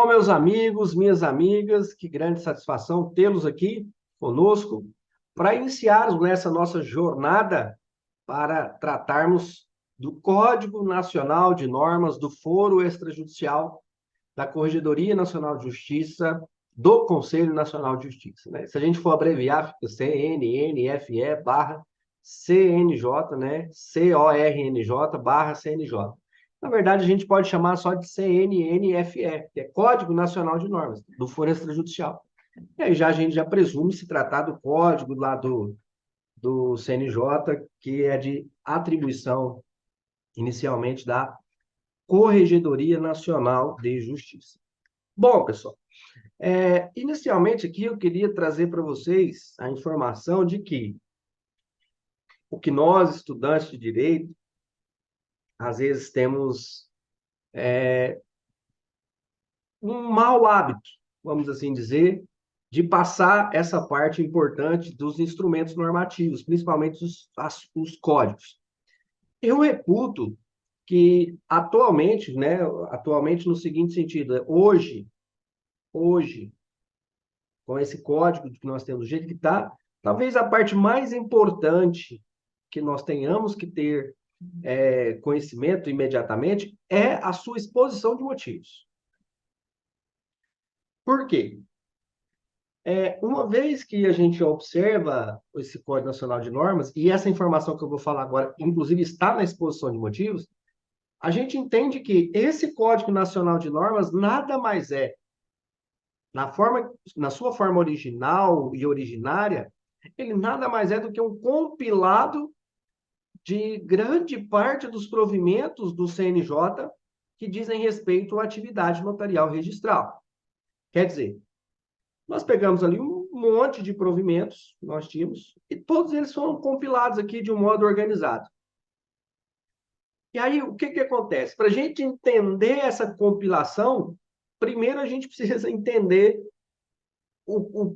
Bom, meus amigos, minhas amigas, que grande satisfação tê-los aqui conosco para iniciarmos nessa nossa jornada para tratarmos do Código Nacional de Normas do Foro Extrajudicial da Corregedoria Nacional de Justiça do Conselho Nacional de Justiça, né? Se a gente for abreviar, fica CNNFE/CNJ, né? CORNJ/CNJ. Na verdade, a gente pode chamar só de CNNFE, que é Código Nacional de Normas, do Foro Extrajudicial. E aí a gente já presume se tratar do código lá do CNJ, que é de atribuição inicialmente da Corregedoria Nacional de Justiça. Bom, pessoal, inicialmente aqui eu queria trazer para vocês a informação de que o que nós, estudantes de direito, às vezes temos um mau hábito, vamos assim dizer, de passar essa parte importante dos instrumentos normativos, principalmente os códigos. Eu reputo que atualmente, né, atualmente no seguinte sentido, hoje, com esse código que nós temos do jeito que está, talvez a parte mais importante que nós tenhamos que ter conhecimento imediatamente é a sua exposição de motivos. Por quê? Uma vez que a gente observa esse Código Nacional de Normas, e essa informação que eu vou falar agora, inclusive, está na exposição de motivos, a gente entende que esse Código Nacional de Normas nada mais é, na sua forma original e originária, ele nada mais é do que um compilado de grande parte dos provimentos do CNJ que dizem respeito à atividade notarial registral. Quer dizer, nós pegamos ali um monte de provimentos que nós tínhamos e todos eles foram compilados aqui de um modo organizado. E aí, o que acontece? Para a gente entender essa compilação, primeiro a gente precisa entender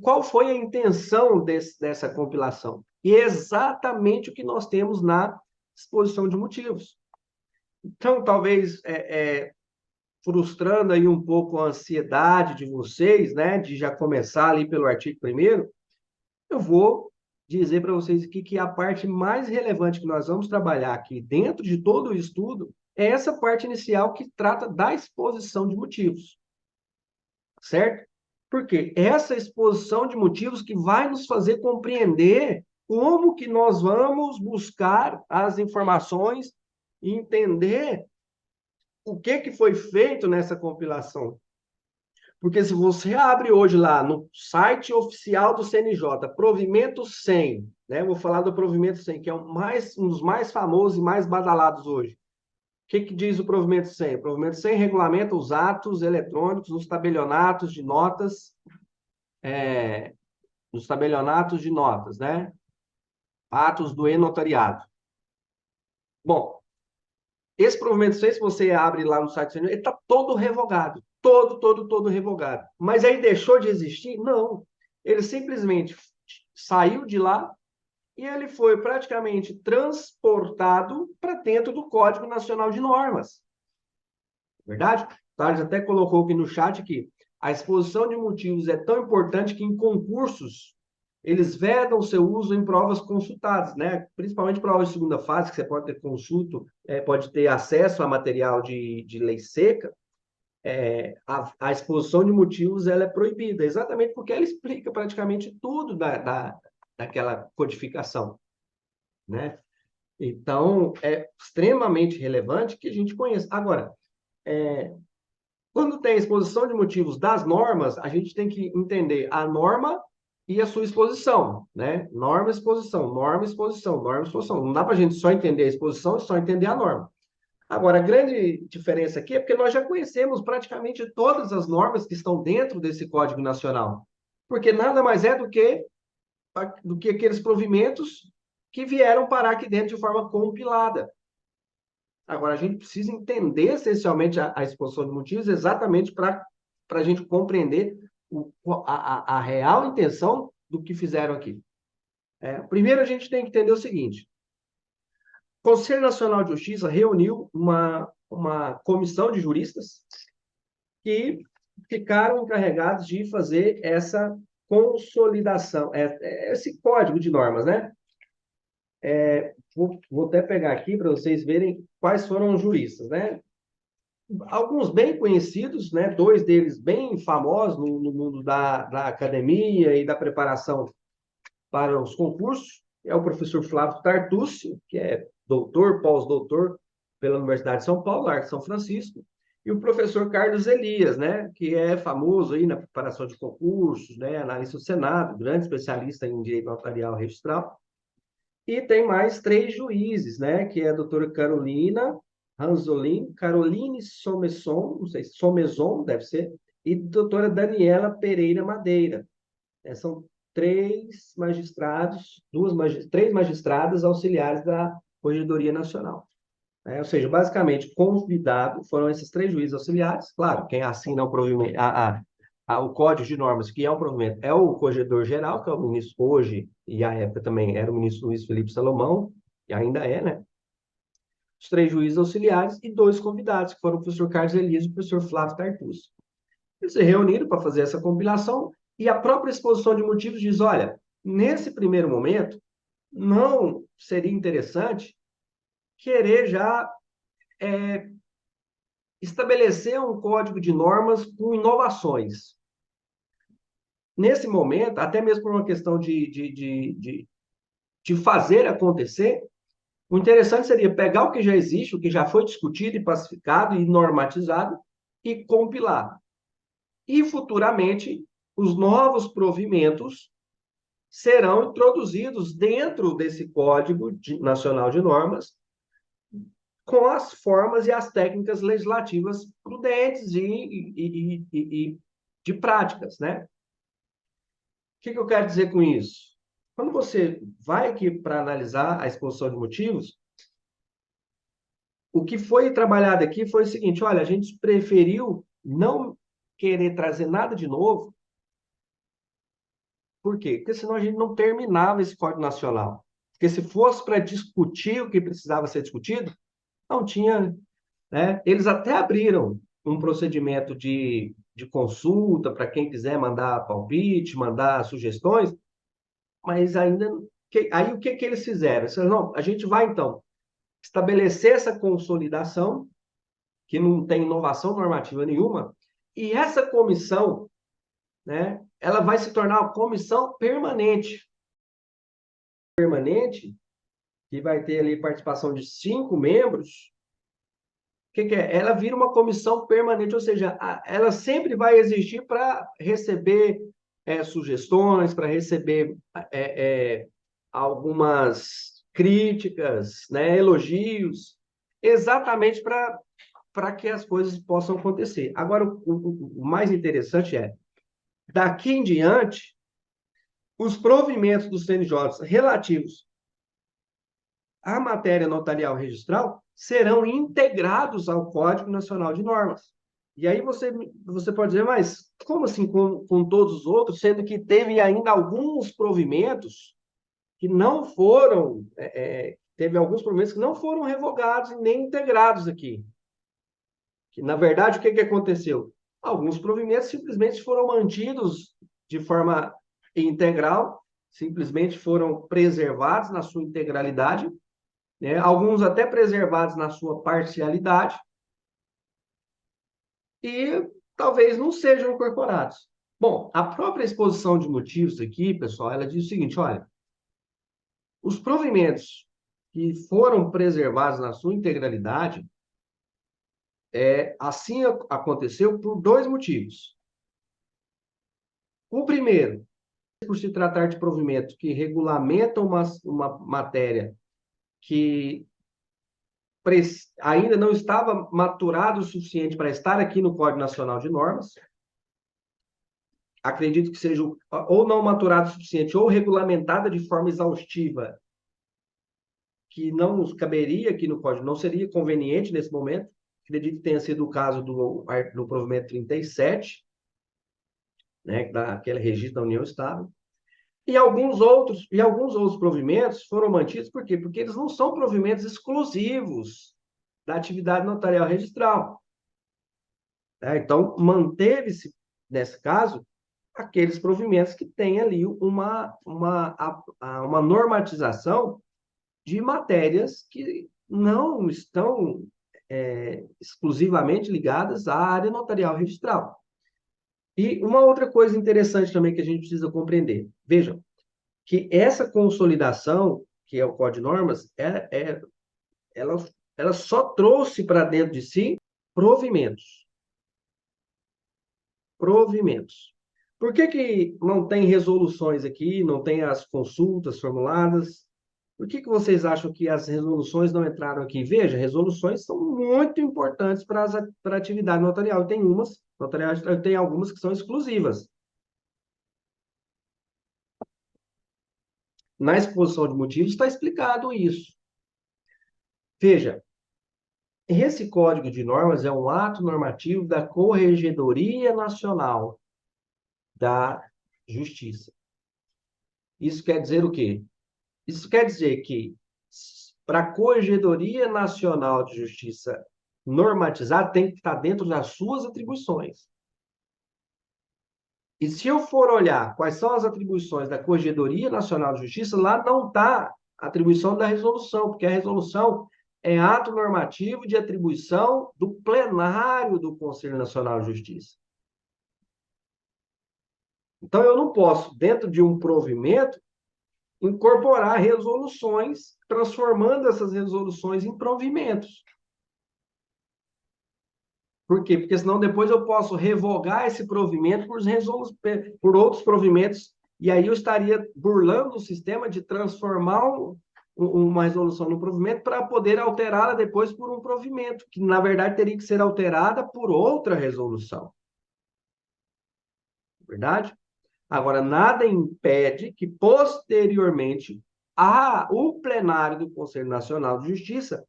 qual foi a intenção dessa compilação. E é exatamente o que nós temos na exposição de motivos. Então, talvez frustrando aí um pouco a ansiedade de vocês, né, de já começar ali pelo artigo 1º, eu vou dizer para vocês aqui que a parte mais relevante que nós vamos trabalhar aqui dentro de todo o estudo é essa parte inicial que trata da exposição de motivos, certo? Porque essa exposição de motivos que vai nos fazer compreender como que nós vamos buscar as informações e entender o que foi feito nessa compilação. Porque se você abre hoje lá no site oficial do CNJ, provimento 100, né? Vou falar do provimento 100, que é um dos mais famosos e mais badalados hoje. O que diz o provimento 100? O provimento 100 regulamenta os atos eletrônicos nos tabelionatos de notas, né? Atos do e-notariado. Bom, esse provimento 100, se você abre lá no site do CNJ, ele está todo revogado. Todo revogado. Mas aí deixou de existir? Não. Ele simplesmente saiu de lá e ele foi praticamente transportado para dentro do Código Nacional de Normas. Verdade? O Thales até colocou aqui no chat que a exposição de motivos é tão importante que em concursos eles vedam o seu uso em provas consultadas, né? Principalmente provas de segunda fase, que você pode ter consulto, pode ter acesso a material de lei seca. A exposição de motivos ela é proibida, exatamente porque ela explica praticamente tudo daquela codificação, né? Então, é extremamente relevante que a gente conheça. Agora, quando tem a exposição de motivos das normas, a gente tem que entender a norma e a sua exposição, né? Norma, exposição, norma, exposição, norma, exposição. Não dá para a gente só entender a exposição e só entender a norma. Agora, a grande diferença aqui é porque nós já conhecemos praticamente todas as normas que estão dentro desse Código Nacional, porque nada mais é do que aqueles provimentos que vieram parar aqui dentro de forma compilada. Agora, a gente precisa entender essencialmente a exposição de motivos exatamente para a gente compreender a real intenção do que fizeram aqui. Primeiro, a gente tem que entender o seguinte: o Conselho Nacional de Justiça reuniu uma comissão de juristas que ficaram encarregados de fazer essa consolidação, esse código de normas, né? Vou até pegar aqui para vocês verem quais foram os juristas, né? Alguns bem conhecidos, né? Dois deles bem famosos no mundo da academia e da preparação para os concursos. É o professor Flávio Tartucci, que é doutor, pós-doutor pela Universidade de São Paulo, Largo de São Francisco, e o professor Carlos Elias, né, que é famoso aí na preparação de concursos, né, analista do Senado, grande especialista em direito notarial registral. E tem mais três juízes, né, que é a doutora Carolina Ranzolin, Caroline Somesson, não sei, Somezon, deve ser, e a doutora Daniela Pereira Madeira. São três magistrados, três magistradas auxiliares da Corregedoria Nacional. Ou seja, basicamente, convidado foram esses três juízes auxiliares. Claro, quem assina o provimento, o código de normas, que é um provimento, é o Corregedor-Geral, que é o ministro hoje, e à época também era o ministro Luiz Felipe Salomão, e ainda é, né? Os três juízes auxiliares e dois convidados, que foram o professor Carlos Elias e o professor Flávio Tartucci. Eles se reuniram para fazer essa compilação e a própria exposição de motivos diz, olha, nesse primeiro momento, não seria interessante querer já estabelecer um código de normas com inovações. Nesse momento, até mesmo por uma questão de fazer acontecer, o interessante seria pegar o que já existe, o que já foi discutido e pacificado e normatizado, e compilar. E, futuramente, os novos provimentos serão introduzidos dentro desse Código Nacional de Normas com as formas e as técnicas legislativas prudentes e de práticas, né? O que eu quero dizer com isso? Quando você vai aqui para analisar a exposição de motivos, o que foi trabalhado aqui foi o seguinte, olha, a gente preferiu não querer trazer nada de novo. Por quê? Porque senão a gente não terminava esse Código Nacional. Porque se fosse para discutir o que precisava ser discutido, não tinha, né? Eles até abriram um procedimento de consulta para quem quiser mandar palpite, mandar sugestões, mas ainda. Aí o que eles fizeram? Eles falaram, não, a gente vai, então, estabelecer essa consolidação, que não tem inovação normativa nenhuma, e essa comissão, né, ela vai se tornar uma comissão permanente. Permanente, que vai ter ali participação de 5 membros, o que é? Ela vira uma comissão permanente, ou seja, ela sempre vai existir para receber sugestões, para receber algumas críticas, né, elogios, exatamente para que as coisas possam acontecer. Agora, o mais interessante é, daqui em diante, os provimentos dos CNJs relativos à matéria notarial registral serão integrados ao Código Nacional de Normas. E aí você pode dizer, mas como assim com todos os outros, sendo que teve ainda alguns provimentos que não foram, teve alguns provimentos que não foram revogados nem integrados aqui. Que, na verdade, o que aconteceu? Alguns provimentos simplesmente foram mantidos de forma integral, simplesmente foram preservados na sua integralidade, né? Alguns até preservados na sua parcialidade, e talvez não sejam incorporados. Bom, a própria exposição de motivos aqui, pessoal, ela diz o seguinte, olha, os provimentos que foram preservados na sua integralidade, assim aconteceu por dois motivos. O primeiro, por se tratar de provimentos que regulamentam uma matéria que ainda não estava maturado o suficiente para estar aqui no Código Nacional de Normas. Acredito que seja ou não maturado o suficiente, ou regulamentada de forma exaustiva, que não nos caberia aqui no Código, não seria conveniente nesse momento. Acredito que tenha sido o caso do provimento 37, né, daquele registro da União Estável. E alguns outros provimentos foram mantidos, por quê? Porque eles não são provimentos exclusivos da atividade notarial registral. Né? Então, manteve-se, nesse caso, aqueles provimentos que têm ali uma normatização de matérias que não estão exclusivamente ligadas à área notarial registral. E uma outra coisa interessante também que a gente precisa compreender. Vejam, que essa consolidação, que é o Código de Normas, ela, ela só trouxe para dentro de si provimentos. Provimentos. Por que que não tem resoluções aqui, não tem as consultas formuladas? Por que que vocês acham que as resoluções não entraram aqui? Veja, resoluções são muito importantes para a atividade notarial. Tem algumas que são exclusivas. Na exposição de motivos está explicado isso. Veja, esse Código de Normas é um ato normativo da Corregedoria Nacional da Justiça. Isso quer dizer o quê? Isso quer dizer que, para a Corregedoria Nacional de Justiça normatizar, tem que estar dentro das suas atribuições. E se eu for olhar quais são as atribuições da Corregedoria Nacional de Justiça, lá não está a atribuição da resolução, porque a resolução é ato normativo de atribuição do plenário do Conselho Nacional de Justiça. Então, eu não posso, dentro de um provimento, incorporar resoluções, transformando essas resoluções em provimentos. Por quê? Porque senão depois eu posso revogar esse provimento por outros provimentos, e aí eu estaria burlando o sistema de transformar uma resolução no provimento para poder alterá-la depois por um provimento, que na verdade teria que ser alterada por outra resolução. Verdade? Agora, nada impede que, posteriormente, o plenário do Conselho Nacional de Justiça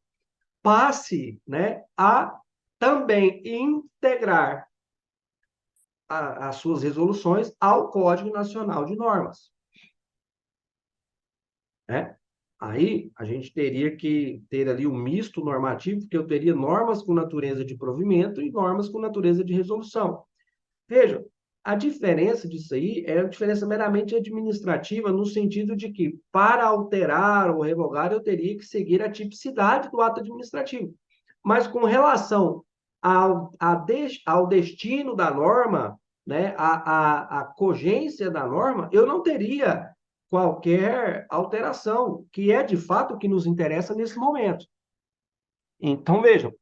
passe, né, a também integrar as suas resoluções ao Código Nacional de Normas. Né? Aí, a gente teria que ter ali um misto normativo, porque eu teria normas com natureza de provimento e normas com natureza de resolução. Vejam, a diferença disso aí é a diferença meramente administrativa, no sentido de que, para alterar ou revogar, eu teria que seguir a tipicidade do ato administrativo. Mas com relação ao destino da norma, né, a cogência da norma, eu não teria qualquer alteração, que é de fato o que nos interessa nesse momento. Então, vejam,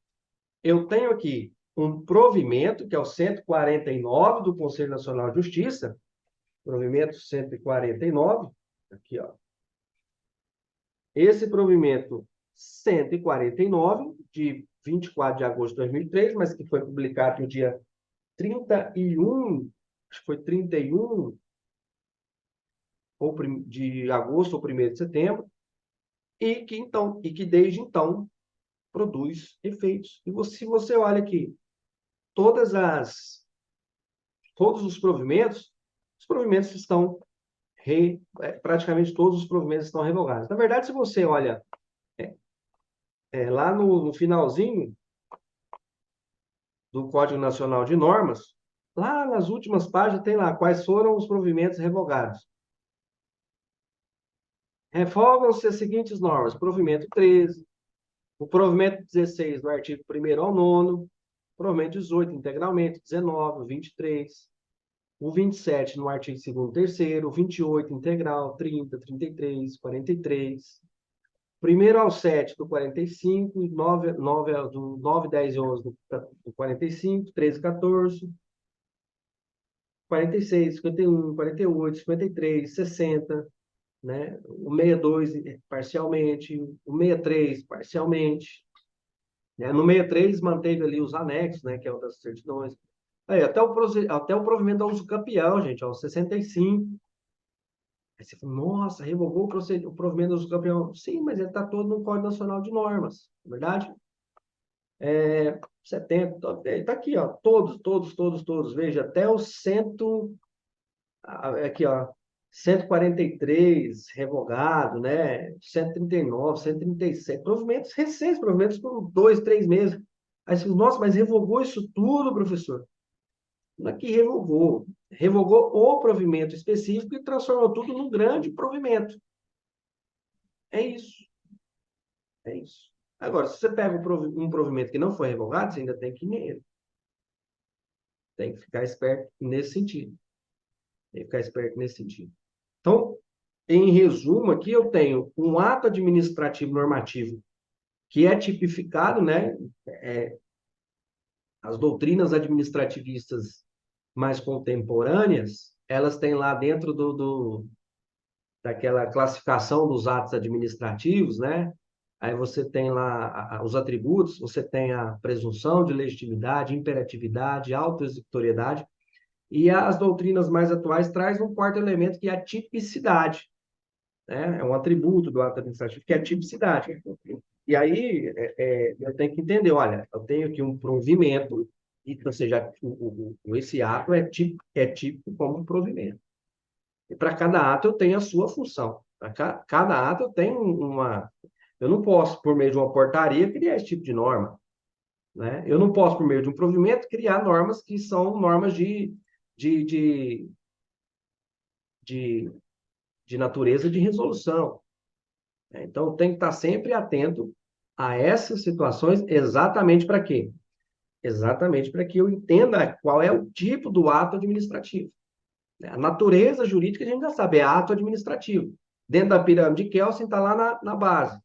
eu tenho aqui um provimento, que é o 149 do Conselho Nacional de Justiça, provimento 149, aqui, ó. Esse provimento 149, de 24 de agosto de 2003, mas que foi publicado no dia 31, acho que foi 31 de agosto ou 1º de setembro, e que desde então produz efeitos. E se você olha aqui, todos os provimentos estão praticamente todos os provimentos estão revogados. Na verdade, se você olha lá no finalzinho do Código Nacional de Normas, lá nas últimas páginas tem lá quais foram os provimentos revogados. Revogam-se as seguintes normas: provimento 13, o provimento 16 do artigo 1º ao 9º, provimento 18 integralmente, 19, 23, o 27 no artigo 2º, 3º, o 28 integral, 30, 33, 43, 1º ao 7 do 45, 9, 10 e 11 do 45, 13, 14, 46, 51, 48, 53, 60, né? O 62 parcialmente, o 63 parcialmente. Né? No 63 manteve ali os anexos, né? Que é o das certidões. Aí, até o provimento da uso campeão, gente, ó, 65. Aí você fala, nossa, revogou o provimento do uso campeão. Sim, mas ele está todo no Código Nacional de Normas, não é verdade? 70, está aqui, ó, todos. Veja, até o aqui, ó, 143 revogado, né? 139, 137, provimentos recentes, provimentos por 2, 3 meses. Aí você diz, nossa, mas revogou isso tudo, professor? Não é que revogou. Revogou o provimento específico e transformou tudo num grande provimento. É isso. É isso. Agora, se você pega um provimento que não foi revogado, você ainda tem que ir nele. Tem que ficar esperto nesse sentido. Tem que ficar esperto nesse sentido. Então, em resumo, aqui eu tenho um ato administrativo normativo que é tipificado, né? As doutrinas administrativistas mais contemporâneas, elas têm lá dentro daquela classificação dos atos administrativos, né? Aí você tem lá os atributos, você tem a presunção de legitimidade, imperatividade, autoexecutoriedade, e as doutrinas mais atuais trazem um quarto elemento que é a tipicidade, né? É um atributo do ato administrativo que é a tipicidade. E aí eu tenho que entender, olha, eu tenho aqui um provimento, e, ou seja, esse ato é típico como um provimento. E para cada ato eu tenho a sua função. Para cada ato eu tenho uma. Eu não posso, por meio de uma portaria, criar esse tipo de norma. Né? Eu não posso, por meio de um provimento, criar normas que são normas de, de, de, de natureza de resolução. Né? Então, eu tenho que estar sempre atento a essas situações, exatamente para quê? Exatamente para que eu entenda qual é o tipo do ato administrativo. A natureza jurídica a gente já sabe, é ato administrativo. Dentro da pirâmide de Kelsen está lá na base.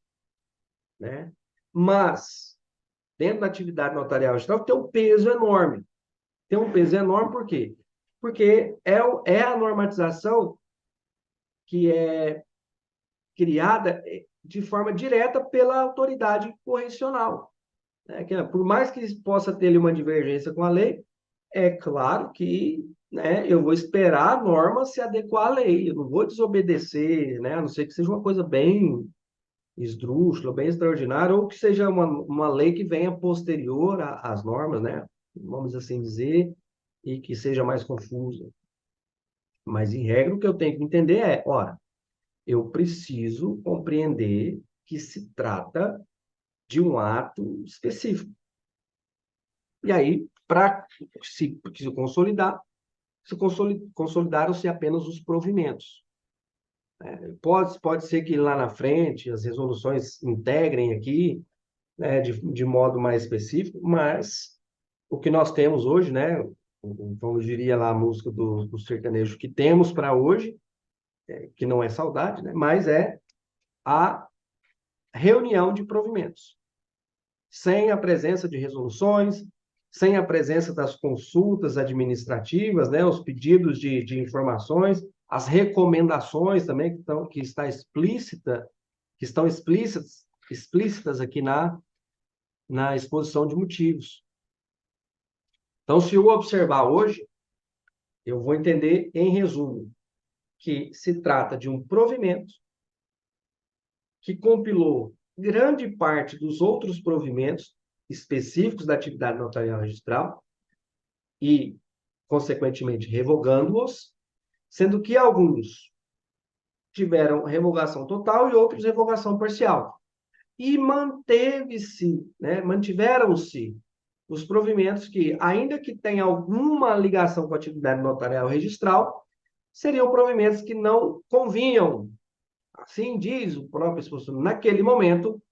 Né? Mas, dentro da atividade notarial registral, tem um peso enorme. Tem um peso enorme por quê? Porque é a normatização que é criada de forma direta pela autoridade correcional. Né? Por mais que possa ter ali uma divergência com a lei, é claro que, né, eu vou esperar a norma se adequar à lei, eu não vou desobedecer, né, a não ser que seja uma coisa bem esdrúxula, bem extraordinária, ou que seja uma lei que venha posterior às normas, né, vamos assim dizer, e que seja mais confusa. Mas, em regra, o que eu tenho que entender é, ora, eu preciso compreender que se trata de um ato específico. E aí, para se consolidar, consolidaram-se apenas os provimentos. Pode ser que lá na frente as resoluções integrem aqui, né, de modo mais específico, mas o que nós temos hoje, né, como diria lá a música do sertanejo, que temos para hoje, que não é saudade, né, mas é a reunião de provimentos, sem a presença de resoluções, sem a presença das consultas administrativas, né, os pedidos de informações, as recomendações também que estão explícitas aqui na exposição de motivos. Então, se eu observar hoje, eu vou entender, em resumo, que se trata de um provimento que compilou grande parte dos outros provimentos específicos da atividade notarial registral e, consequentemente, revogando-os, sendo que alguns tiveram revogação total e outros revogação parcial. E né, mantiveram-se os provimentos que, ainda que tenham alguma ligação com a atividade notarial registral, seriam provimentos que não convinham, assim diz o próprio expositor, naquele momento,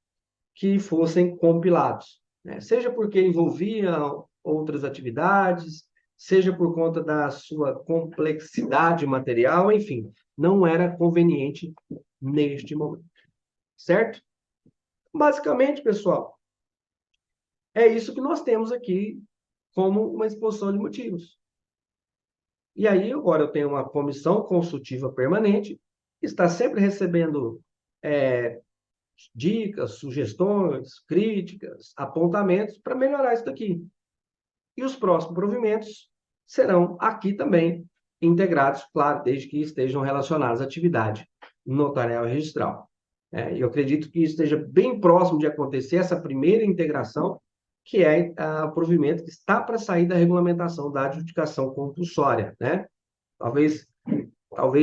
que fossem compilados. Né? Seja porque envolviam outras atividades, seja por conta da sua complexidade material, enfim, não era conveniente neste momento. Certo? Basicamente, pessoal, é isso que nós temos aqui como uma exposição de motivos. E aí, agora eu tenho uma comissão consultiva permanente, que está sempre recebendo dicas, sugestões, críticas, apontamentos para melhorar isso daqui. E os próximos provimentos serão aqui também integrados, claro, desde que estejam relacionados à atividade notarial e registral. Eu acredito que isso esteja bem próximo de acontecer, essa primeira integração, que é o provimento que está para sair da regulamentação da adjudicação compulsória. Né? Talvez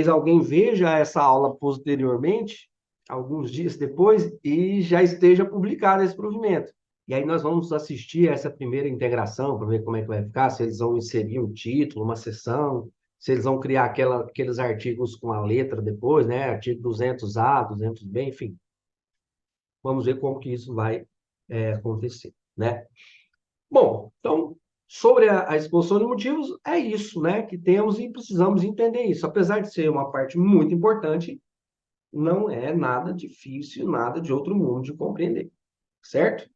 alguém veja essa aula posteriormente, alguns dias depois, e já esteja publicado esse provimento. E aí nós vamos assistir essa primeira integração para ver como é que vai ficar, se eles vão inserir um título, uma seção, se eles vão criar aqueles artigos com a letra depois, né? Artigo 200A, 200B, enfim. Vamos ver como que isso vai acontecer, né? Bom, então, sobre a exposição de motivos, é isso, né? Que temos e precisamos entender isso. Apesar de ser uma parte muito importante, não é nada difícil, nada de outro mundo de compreender, certo?